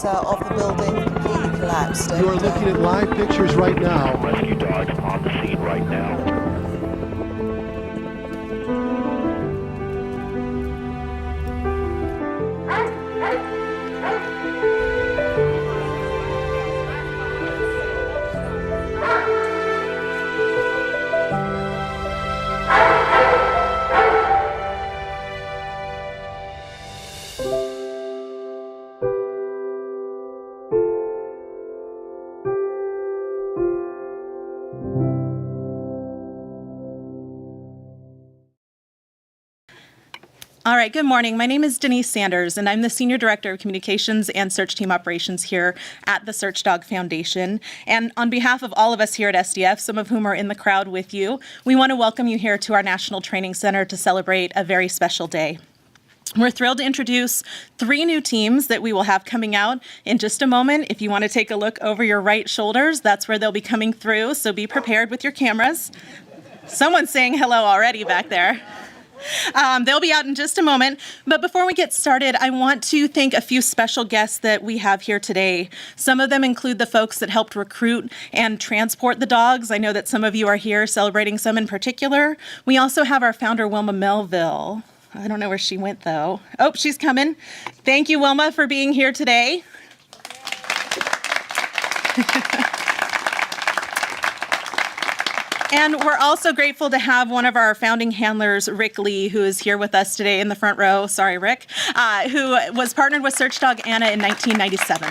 of the building completely collapsed. You are looking at live pictures right now. Rescue dogs on the scene right now. All right, good morning. My name is Denise Sanders, and I'm the Senior Director of Communications and Search Team Operations here at the Search Dog Foundation. And on behalf of all of us here at SDF, some of whom are in the crowd with you, we want to welcome you here to our National Training Center to celebrate a very special day. We're thrilled to introduce 3 new teams that we will have coming out in just a moment. If you want to take a look over your right shoulders, that's where they'll be coming through, so be prepared with your cameras. Someone's saying hello already back there. They'll be out in just a moment, but before we get started, I want to thank a few special guests that we have here today. Some of them include the folks that helped recruit and transport the dogs. I know that some of you are here celebrating some in particular. We also have our founder, Wilma Melville. I don't know where she went, though. Oh, she's coming. Thank you, Wilma, for being here today. And we're also grateful to have one of our founding handlers, Rick Lee, who is here with us today in the front row. Sorry, Rick, who was partnered with Search Dog Anna in 1997.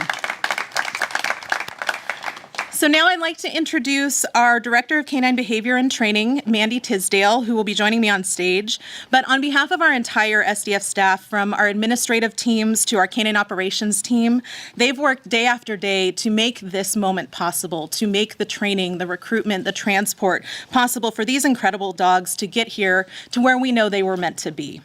So now I'd like to introduce our Director of Canine Behavior and Training, Mandy Tisdale, who will be joining me on stage. But on behalf of our entire SDF staff, from our administrative teams to our canine operations team, they've worked day after day to make this moment possible, to make the training, the recruitment, the transport possible for these incredible dogs to get here to where we know they were meant to be.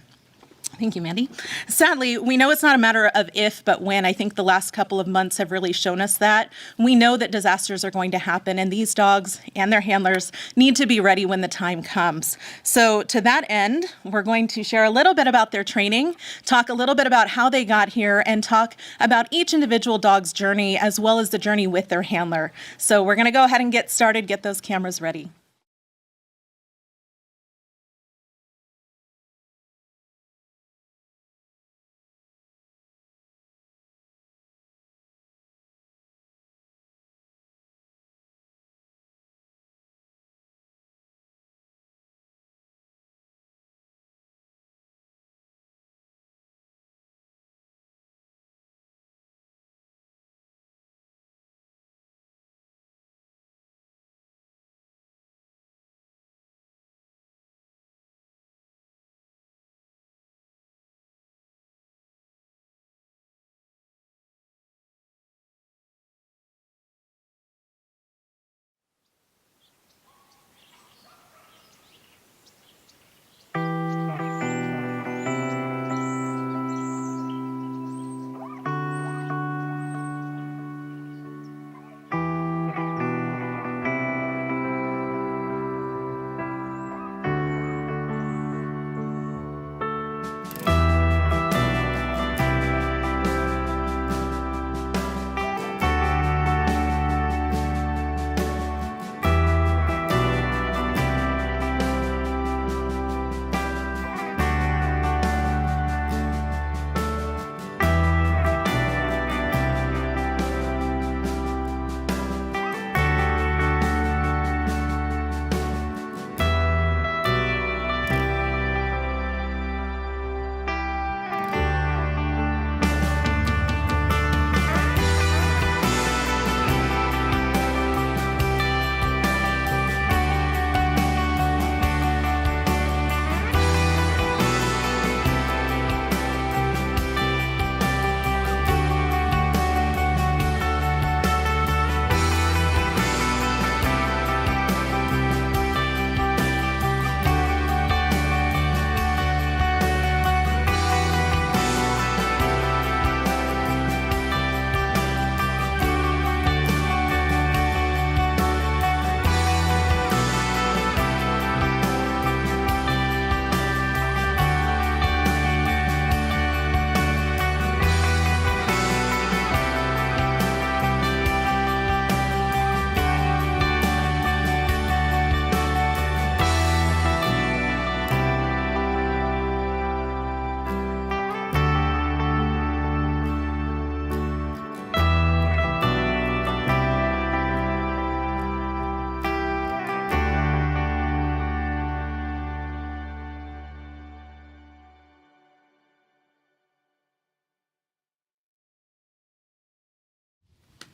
Thank you, Mandy. Sadly, we know it's not a matter of if, but when. I think the last couple of months have really shown us that. We know that disasters are going to happen, and these dogs and their handlers need to be ready when the time comes. So to that end, we're going to share a little bit about their training, talk a little bit about how they got here, and talk about each individual dog's journey as well as the journey with their handler. So we're going to go ahead and get started, get those cameras ready.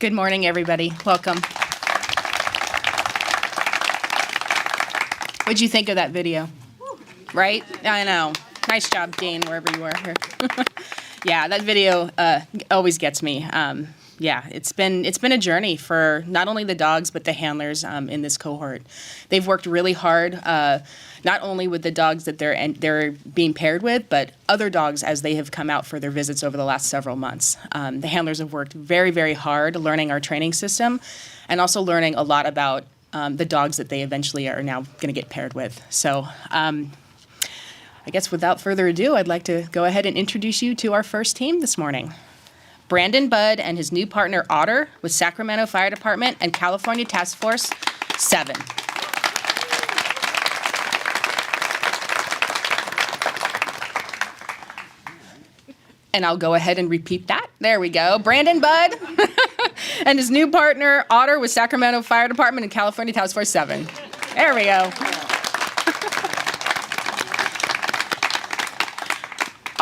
Good morning, everybody. Welcome. What'd you think of that video? Right? I know. Nice job, Dean, wherever you are here. Yeah, that video always gets me. Yeah, it's been a journey for not only the dogs but the handlers in this cohort. They've worked really hard, not only with the dogs that they're being paired with, but other dogs as they have come out for their visits over the last several months. The handlers have worked very, very hard learning our training system, and also learning a lot about the dogs that they eventually are now going to get paired with. So. I guess without further ado, I'd like to go ahead and introduce you to our first team this morning. Brandon Budd and his new partner Otter with Sacramento Fire Department and California Task Force 7. And I'll go ahead and repeat that. There we go. Brandon Budd and his new partner Otter with Sacramento Fire Department and California Task Force 7. There we go.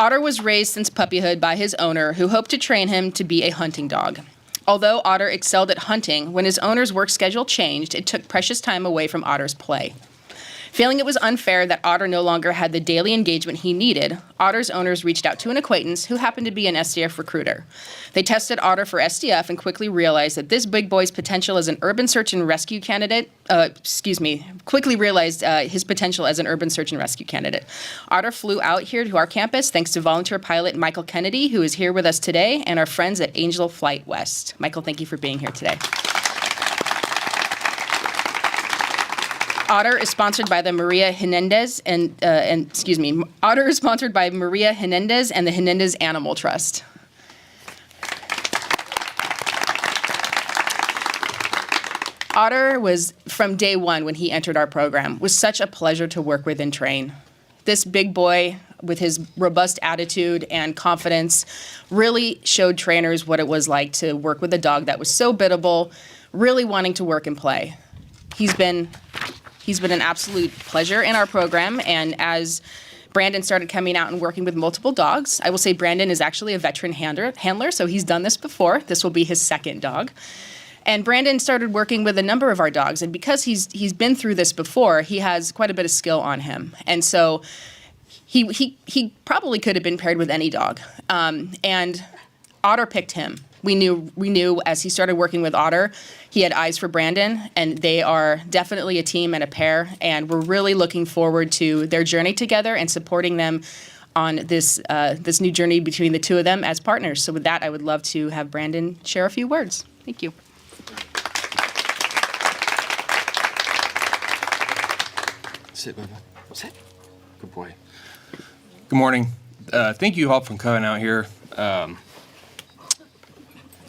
Otter was raised since puppyhood by his owner, who hoped to train him to be a hunting dog. Although Otter excelled at hunting, when his owner's work schedule changed, it took precious time away from Otter's play. Feeling it was unfair that Otter no longer had the daily engagement he needed, Otter's owners reached out to an acquaintance who happened to be an SDF recruiter. They tested Otter for SDF and quickly realized that this big boy's potential as an urban search and rescue candidate, quickly realized his potential as an urban search and rescue candidate. Otter flew out here to our campus thanks to volunteer pilot Michael Kennedy, who is here with us today, and our friends at Angel Flight West. Michael, thank you for being here today. Otter is sponsored by the Maria Hernandez Otter is sponsored by Maria Hernandez and the Hernandez Animal Trust. Otter was, from day one when he entered our program, was such a pleasure to work with and train. This big boy, with his robust attitude and confidence, really showed trainers what it was like to work with a dog that was so biddable, really wanting to work and play. He's been an absolute pleasure in our program, and as Brandon started coming out and working with multiple dogs, I will say Brandon is actually a veteran handler, so he's done this before. This will be his second dog. And Brandon started working with a number of our dogs, and because he's been through this before, he has quite a bit of skill on him. And so he probably could have been paired with any dog. And Otter picked him. We knew as he started working with Otter, he had eyes for Brandon, and they are definitely a team and a pair, and we're really looking forward to their journey together and supporting them on this new journey between the two of them as partners. So with that, I would love to have Brandon share a few words. Thank you. Sit, Bubba. Sit. Good boy. Good morning. Thank you all for coming out here. I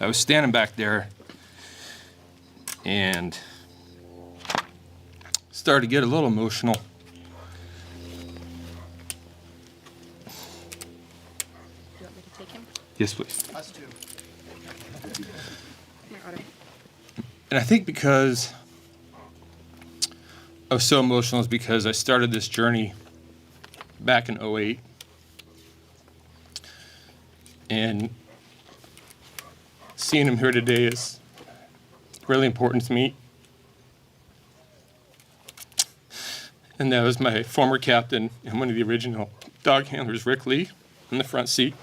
was standing back there and started to get a little emotional. You want me to take him? Yes, please. Us too. And I think because I was so emotional is because I started this journey back in '08. And seeing him here today is really important to me. And that was my former captain and one of the original dog handlers, Rick Lee, in the front seat.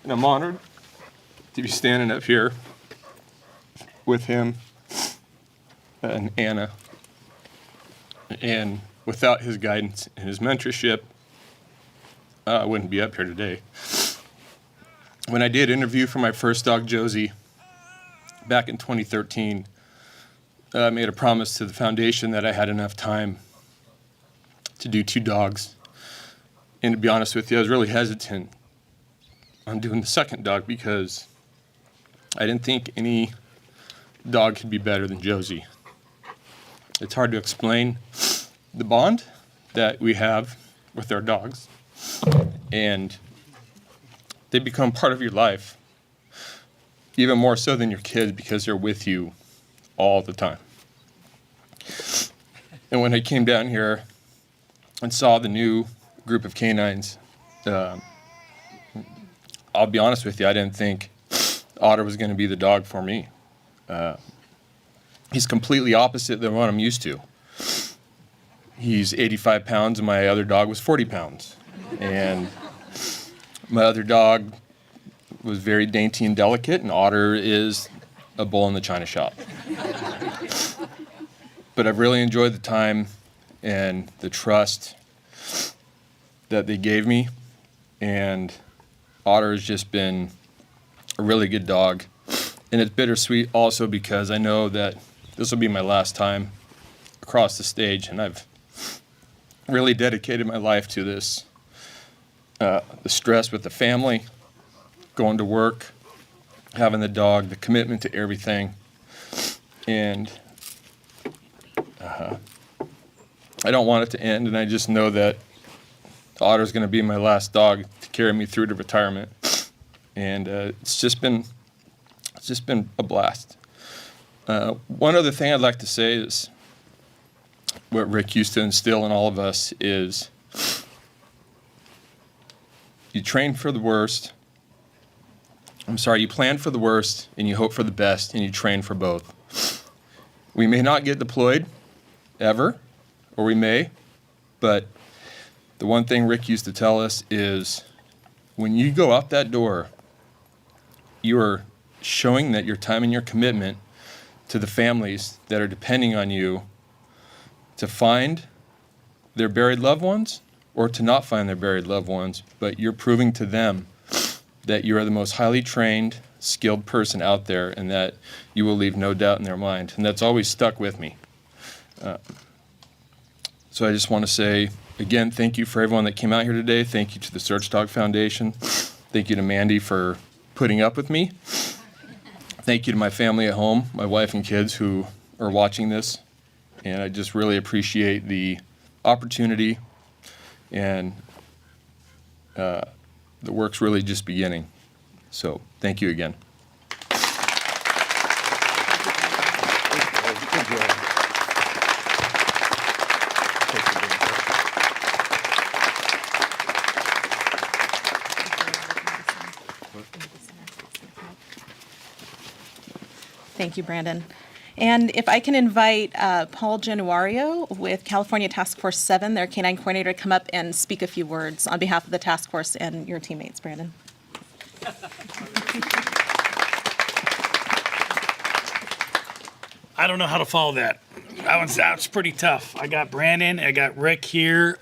And I'm honored to be standing up here with him and Anna. And without his guidance and his mentorship, I wouldn't be up here today. When I did interview for my first dog, Josie, back in 2013, I made a promise to the foundation that I had enough time to do 2 dogs. And to be honest with you, I was really hesitant on doing the second dog because I didn't think any dog could be better than Josie. It's hard to explain the bond that we have with our dogs, and they become part of your life, even more so than your kids because they're with you all the time. And when I came down here and saw the new group of canines, I'll be honest with you, I didn't think Otter was going to be the dog for me. He's completely opposite than what I'm used to. He's 85 pounds, and my other dog was 40 pounds. And my other dog was very dainty and delicate, and Otter is a bull in the china shop. But I've really enjoyed the time and the trust that they gave me, and Otter has just been a really good dog. And it's bittersweet also because I know that this will be my last time across the stage, and I've really dedicated my life to this. The stress with the family, going to work, having the dog, the commitment to everything. And I don't want it to end, and I just know that Otter's going to be my last dog to carry me through to retirement. And it's just been a blast. One other thing I'd like to say is what Rick used to instill in all of us is you plan for the worst, and you hope for the best, and you train for both. We may not get deployed ever, or we may, but the one thing Rick used to tell us is when you go out that door, you are showing that your time and your commitment to the families that are depending on you to find their buried loved ones or to not find their buried loved ones, but you're proving to them that you are the most highly trained, skilled person out there and that you will leave no doubt in their mind. And that's always stuck with me. So I just want to say, again, thank you for everyone that came out here today. Thank you to the Search Dog Foundation. Thank you to Mandy for putting up with me. Thank you to my family at home, my wife and kids who are watching this. And I just really appreciate the opportunity, and the work's really just beginning. So thank you again. Thank you, Brandon. And if I can invite Paul Januario with California Task Force 7, their canine coordinator, to come up and speak a few words on behalf of the task force and your teammates, Brandon. I don't know how to follow that. That's pretty tough. I got Brandon, I got Rick here.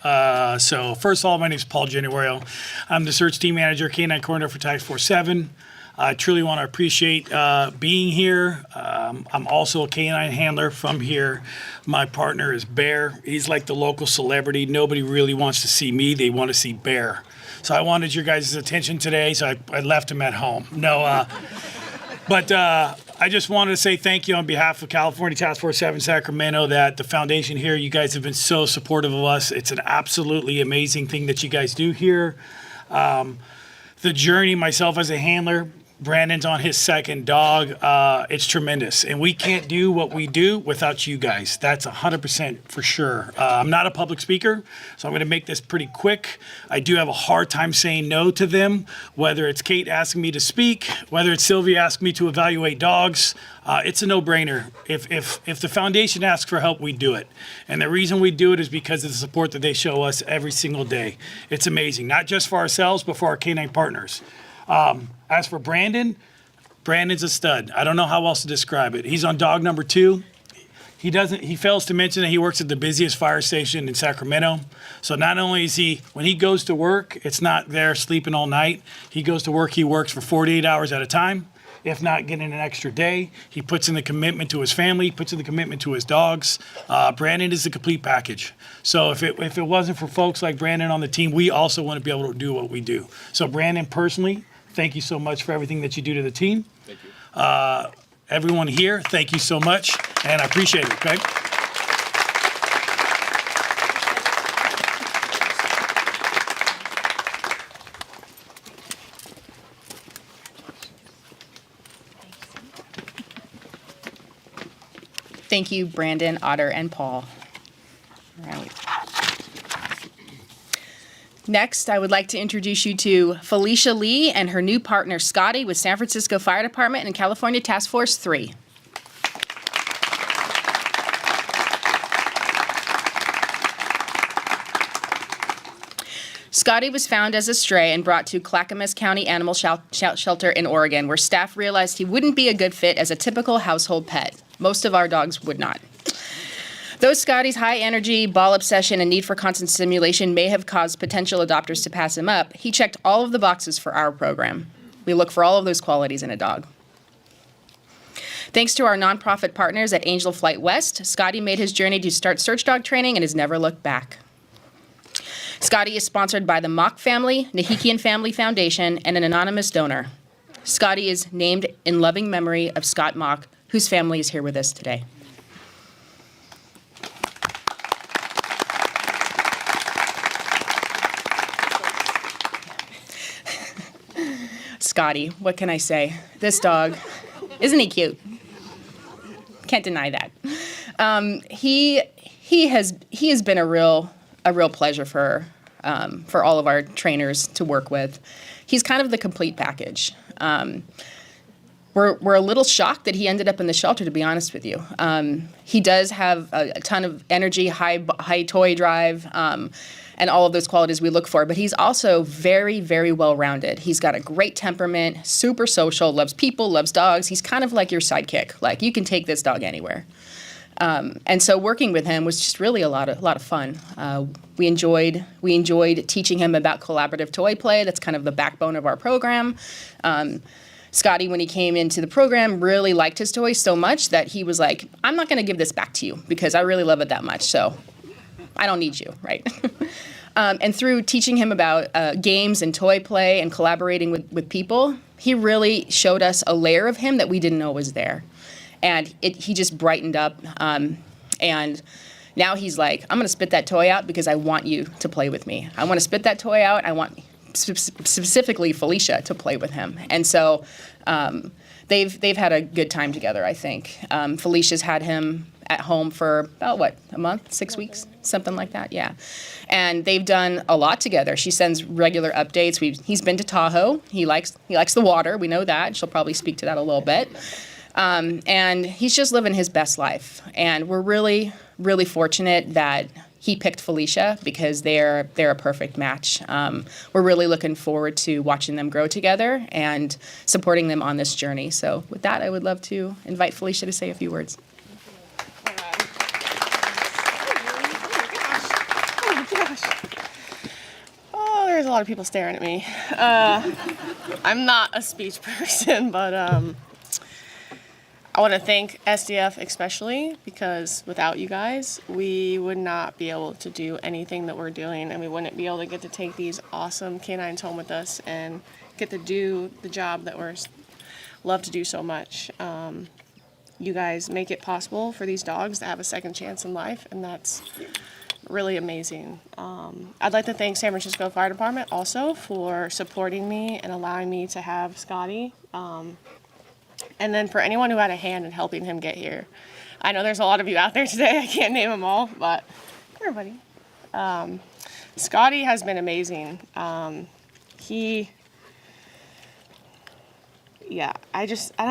So first of all, my name is Paul Januario. I'm the search team manager, canine coordinator for Task Force 7. I truly want to appreciate being here. I'm also a canine handler from here. My partner is Bear. He's like the local celebrity. Nobody really wants to see me. They want to see Bear. So I wanted your guys' attention today, so I left him at home. But I just wanted to say thank you on behalf of California Task Force 7 Sacramento, that the foundation here, you guys have been so supportive of us. It's an absolutely amazing thing that you guys do here. The journey, myself as a handler, Brandon's on his second dog. It's tremendous. And we can't do what we do without you guys. That's 100% for sure. I'm not a public speaker, so I'm going to make this pretty quick. I do have a hard time saying no to them, whether it's Kate asking me to speak, whether it's Sylvia asking me to evaluate dogs. It's a no-brainer. If the foundation asks for help, we do it. And the reason we do it is because of the support that they show us every single day. It's amazing, not just for ourselves, but for our canine partners. As for Brandon's a stud. I don't know how else to describe it. He's on dog number 2. He fails to mention that he works at the busiest fire station in Sacramento. So not only is he, when he goes to work, it's not there sleeping all night. He goes to work, he works for 48 hours at a time, if not getting an extra day. He puts in the commitment to his family, puts in the commitment to his dogs. Brandon is the complete package. So if it wasn't for folks like Brandon on the team, we also wouldn't be able to do what we do. So Brandon, personally, thank you so much for everything that you do to the team. Thank you. Everyone here, thank you so much, and I appreciate it, okay? Thank you, Brandon, Otter, and Paul. All right. Next, I would like to introduce you to Felicia Lee and her new partner, Scotty, with San Francisco Fire Department and California Task Force 3. Scotty was found as a stray and brought to Clackamas County Animal Shelter in Oregon, where staff realized he wouldn't be a good fit as a typical household pet. Most of our dogs would not. Though Scotty's high energy, ball obsession, and need for constant stimulation may have caused potential adopters to pass him up, he checked all of the boxes for our program. We look for all of those qualities in a dog. Thanks to our nonprofit partners at Angel Flight West, Scotty made his journey to start search dog training and has never looked back. Scotty is sponsored by the Mock Family, Nahikian Family Foundation, and an anonymous donor. Scotty is named in loving memory of Scott Mock, whose family is here with us today. Scotty, what can I say? This dog, isn't he cute? Can't deny that. He has been a real pleasure for all of our trainers to work with. He's kind of the complete package. We're a little shocked that he ended up in the shelter, to be honest with you. He does have a ton of energy, high toy drive, and all of those qualities we look for, but he's also very, very well-rounded. He's got a great temperament, super social, loves people, loves dogs. He's kind of like your sidekick. Like, you can take this dog anywhere. And so working with him was just really a lot of fun. We enjoyed teaching him about collaborative toy play. That's kind of the backbone of our program. Scotty, when he came into the program, really liked his toys so much that he was like, I'm not going to give this back to you because I really love it that much, so I don't need you, right? And through teaching him about games and toy play and collaborating with people, he really showed us a layer of him that we didn't know was there. And he just brightened up. And now he's like, I'm going to spit that toy out because I want you to play with me. I want to spit that toy out. I want specifically Felicia to play with him. And so they've had a good time together, I think. Felicia's had him at home for about, a month, 6 weeks, something like that, yeah. And they've done a lot together. She sends regular updates. He's been to Tahoe. He likes the water. We know that. She'll probably speak to that a little bit. And he's just living his best life. And we're really, really fortunate that he picked Felicia because they're a perfect match. We're really looking forward to watching them grow together and supporting them on this journey. So with that, I would love to invite Felicia to say a few words. Oh, there's a lot of people staring at me. I'm not a speech person, but I want to thank SDF especially because without you guys, we would not be able to do anything that we're doing, and we wouldn't be able to get to take these awesome canines home with us and get to do the job that we're love to do so much. You guys make it possible for these dogs to have a second chance in life, and that's really amazing. I'd like to thank San Francisco Fire Department also for supporting me and allowing me to have Scotty. And then for anyone who had a hand in helping him get here. I know there's a lot of you out there today. I can't name them all, but everybody. Scotty has been amazing. I don't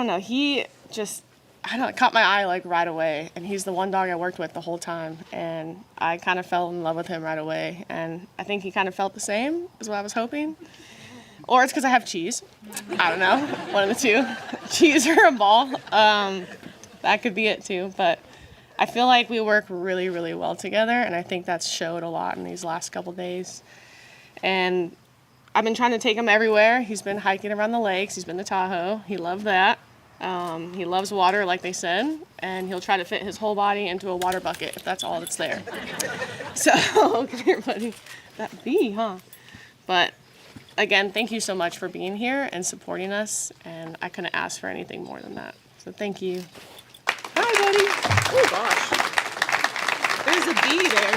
know. He just, caught my eye like right away. And he's the one dog I worked with the whole time. And I kind of fell in love with him right away. And I think he kind of felt the same, is what I was hoping. Or it's because I have cheese. I don't know. One of the two. Cheese or a ball. That could be it too. But I feel like we work really, really well together. And I think that's showed a lot in these last couple days. And I've been trying to take him everywhere. He's been hiking around the lakes. He's been to Tahoe. He loved that. He loves water, like they said. And he'll try to fit his whole body into a water bucket if that's all that's there. So, come here, buddy. That bee, huh? But again, thank you so much for being here and supporting us, and I couldn't ask for anything more than that. So thank you. Hi, buddy. Oh, gosh. There's a bee there.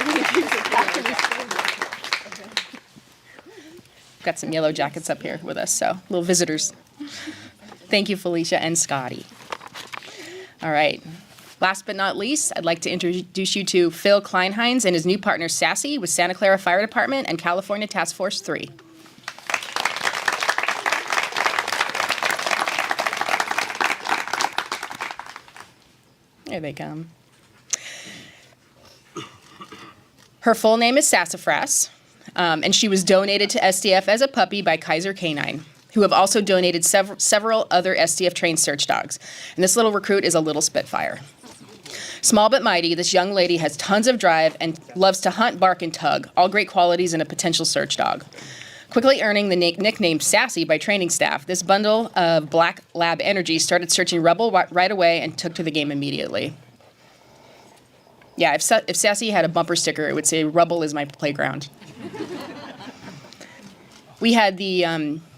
Got some yellow jackets up here with us, so little visitors. Thank you, Felicia and Scotty. All right. Last but not least, I'd like to introduce you to Phil Kleinheinz and his new partner, Sassy, with Santa Clara Fire Department and California Task Force 3. There they come. Her full name is Sassafras. And she was donated to SDF as a puppy by Kaiser Canine, who have also donated several other SDF-trained search dogs. And this little recruit is a little Spitfire. Small but mighty, this young lady has tons of drive and loves to hunt, bark, and tug, all great qualities in a potential search dog. Quickly earning the nickname Sassy by training staff, this bundle of black lab energy started searching Rubble right away and took to the game immediately. Yeah, if Sassy had a bumper sticker, it would say, "Rubble is my playground." We had the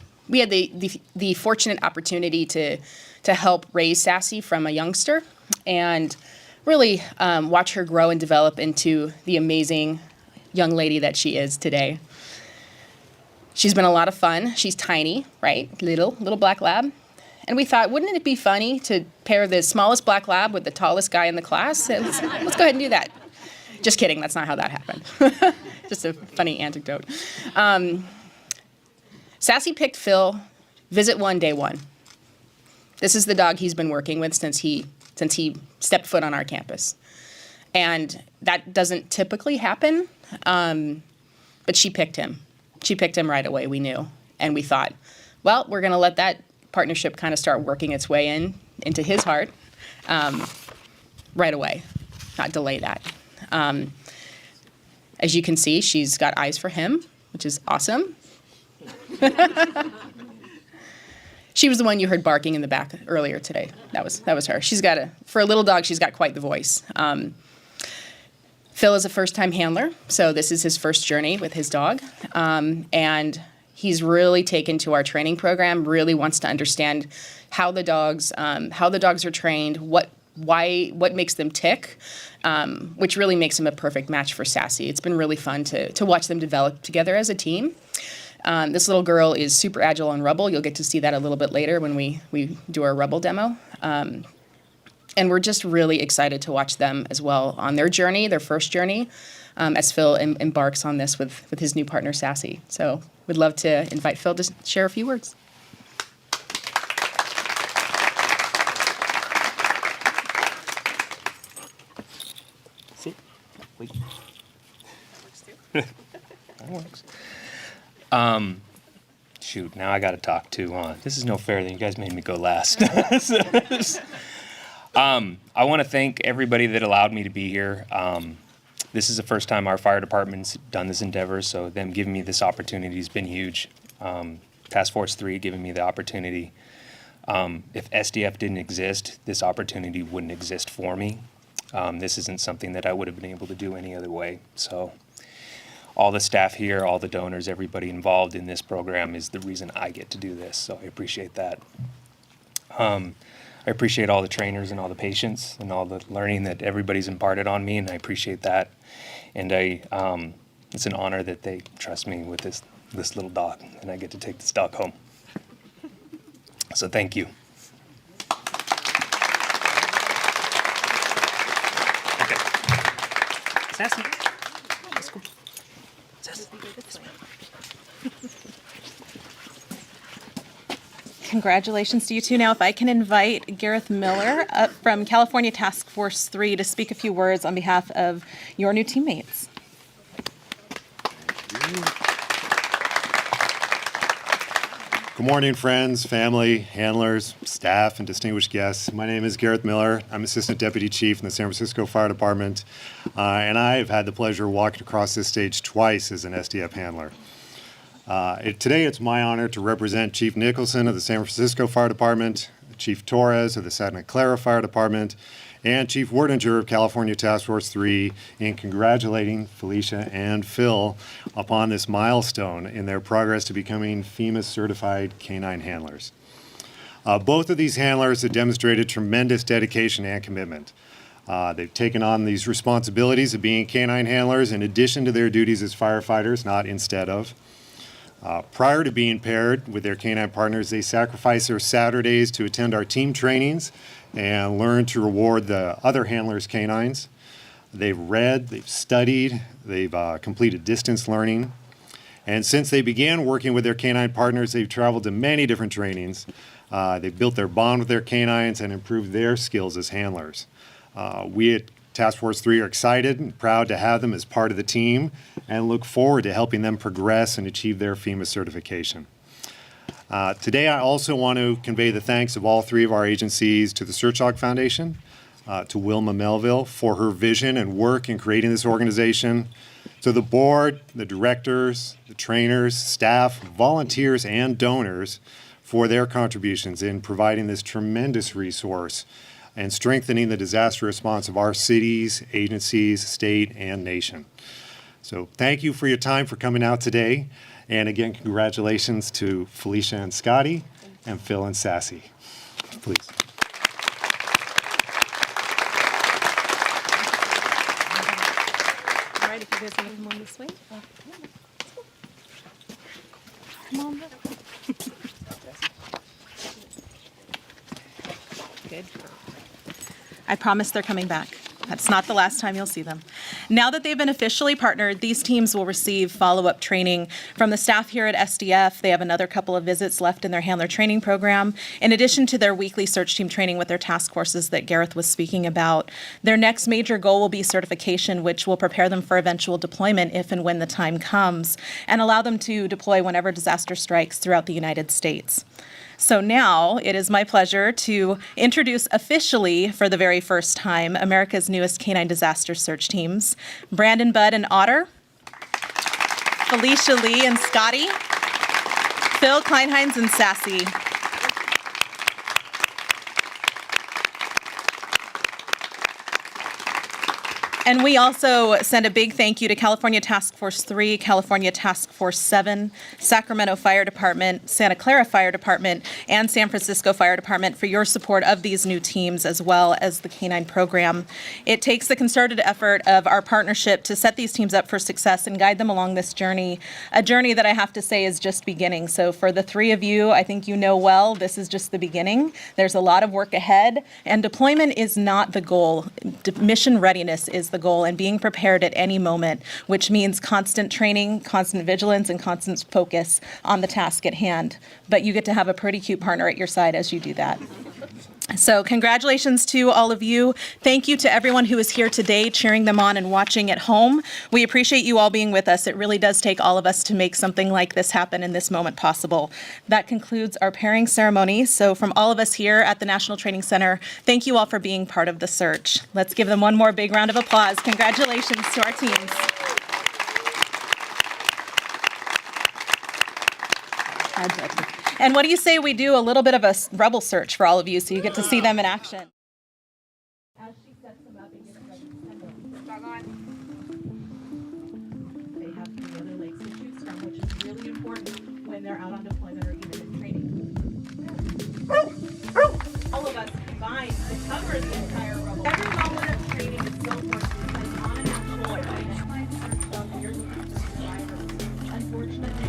fortunate opportunity to help raise Sassy from a youngster and really watch her grow and develop into the amazing young lady that she is today. She's been a lot of fun. She's tiny, right? Little black lab. And we thought, wouldn't it be funny to pair the smallest black lab with the tallest guy in the class? Let's go ahead and do that. Just kidding, that's not how that happened. Just a funny anecdote. Sassy picked Phil, visit one, day one. This is the dog he's been working with since he stepped foot on our campus. And that doesn't typically happen, but she picked him. She picked him right away, we knew. And we thought, well, we're gonna let that partnership kind of start working its way into his heart right away, not delay that. As you can see, she's got eyes for him, which is awesome. She was the one you heard barking in the back earlier today. That was her. For a little dog, she's got quite the voice. Phil is a first-time handler, so this is his first journey with his dog. And he's really taken to our training program, really wants to understand how the dogs are trained, what makes them tick, which really makes him a perfect match for Sassy. It's been really fun to watch them develop together as a team. This little girl is super agile on Rubble. You'll get to see that a little bit later when we do our Rubble demo. And we're just really excited to watch them as well on their journey, their first journey, as Phil embarks on this with his new partner, Sassy. So we'd love to invite Phil to share a few words. See? Wait. That works. Shoot, now I gotta talk too. This is no fair that you guys made me go last. I want to thank everybody that allowed me to be here. This is the first time our fire department's done this endeavor, so them giving me this opportunity has been huge. Task Force 3 giving me the opportunity. If SDF didn't exist, this opportunity wouldn't exist for me. This isn't something that I would have been able to do any other way. So all the staff here, all the donors, everybody involved in this program is the reason I get to do this, so I appreciate that. I appreciate all the trainers and all the patients and all the learning that everybody's imparted on me, and I appreciate that. And it's an honor that they trust me with this little dog, and I get to take this dog home. So thank you. Okay. Sassy. Let's go. Sassy. Congratulations to you two. Now, if I can invite Gareth Miller up from California Task Force 3 to speak a few words on behalf of your new teammates. Good morning, friends, family, handlers, staff, and distinguished guests. My name is Gareth Miller. I'm Assistant Deputy Chief in the San Francisco Fire Department, and I have had the pleasure of walking across this stage twice as an SDF handler. Today, it's my honor to represent Chief Nicholson of the San Francisco Fire Department, Chief Torres of the Santa Clara Fire Department, and Chief Wordinger of California Task Force 3 in congratulating Felicia and Phil upon this milestone in their progress to becoming FEMA certified canine handlers. Both of these handlers have demonstrated tremendous dedication and commitment. They've taken on these responsibilities of being canine handlers in addition to their duties as firefighters, not instead of. Prior to being paired with their canine partners, they sacrifice their Saturdays to attend our team trainings and learn to reward the other handlers' canines. They've read, they've studied, they've completed distance learning. And since they began working with their canine partners, they've traveled to many different trainings. They've built their bond with their canines and improved their skills as handlers. We at Task Force 3 are excited and proud to have them as part of the team and look forward to helping them progress and achieve their FEMA certification. Today, I also want to convey the thanks of all three of our agencies to the Search Dog Foundation, to Wilma Melville for her vision and work in creating this organization, to the board, the directors, the trainers, staff, volunteers, and donors for their contributions in providing this tremendous resource and strengthening the disaster response of our cities, agencies, state, and nation. So thank you for your time for coming out today. And again, congratulations to Felicia and Scotty and Phil and Sassy. Please. All right, if you guys want to come on this way. Come on. Good. I promise they're coming back. That's not the last time you'll see them. Now that they've been officially partnered, these teams will receive follow-up training from the staff here at SDF. They have another couple of visits left in their handler training program, in addition to their weekly search team training with their task forces that Gareth was speaking about. Their next major goal will be certification, which will prepare them for eventual deployment if and when the time comes, and allow them to deploy whenever disaster strikes throughout the United States. So now it is my pleasure to introduce officially for the very first time America's newest canine disaster search teams, Brandon, Bud, and Otter, Felicia Lee and Scotty, Phil Kleinheinz and Sassy. And we also send a big thank you to California Task Force 3, California Task Force 7, Sacramento Fire Department, Santa Clara Fire Department, and San Francisco Fire Department for your support of these new teams as well as the canine program. It takes the concerted effort of our partnership to set these teams up for success and guide them along this journey, a journey that I have to say is just beginning. So for the three of you, I think you know well, this is just the beginning. There's a lot of work ahead, and deployment is not the goal. Mission readiness is the goal, and being prepared at any moment, which means constant training, constant vigilance, and constant focus on the task at hand. But you get to have a pretty cute partner at your side as you do that. So congratulations to all of you. Thank you to everyone who is here today cheering them on and watching at home. We appreciate you all being with us. It really does take all of us to make something like this happen in this moment possible. That concludes our pairing ceremony. So from all of us here at the National Training Center, thank you all for being part of the search. Let's give them one more big round of applause. Congratulations to our teams. And what do you say we do a little bit of a rebel search for all of you so you get to see them in action? As she sets them up and gets ready to send them. They have three other legs to choose from, which is really important when they're out on deployment or even in training. All of us combined to cover the entire rebel. Every moment of training is so important because on an actual airplane, you're looking for survivors. Unfortunately,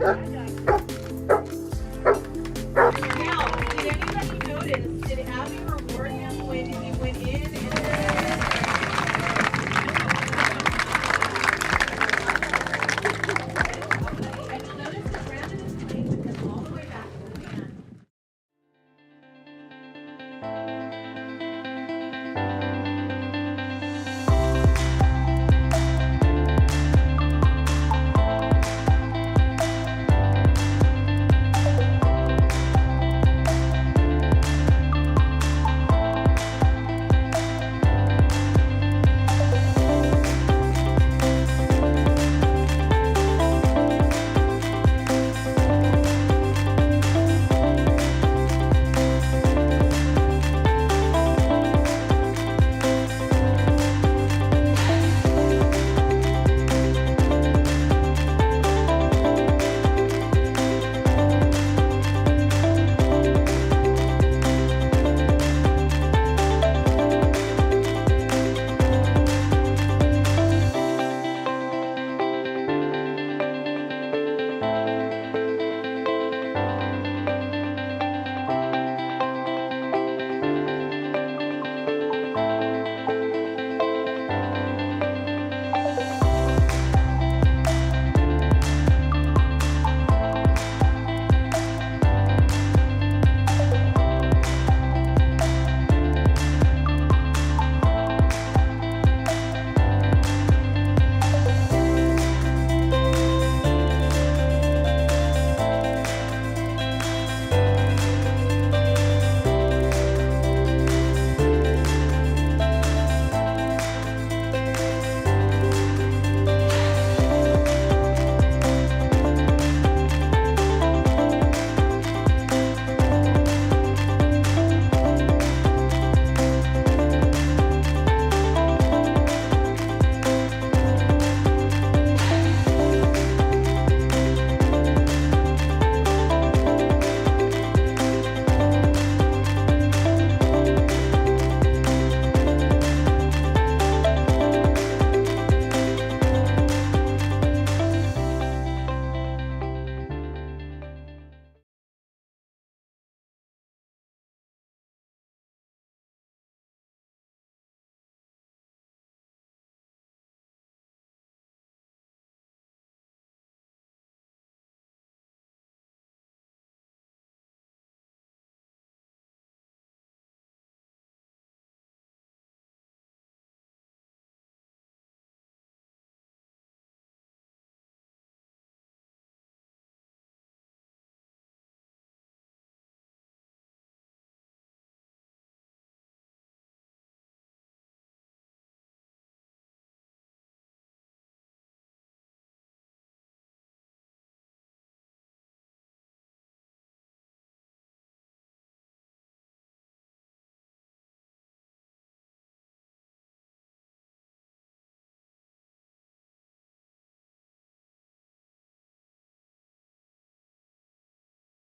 Sure.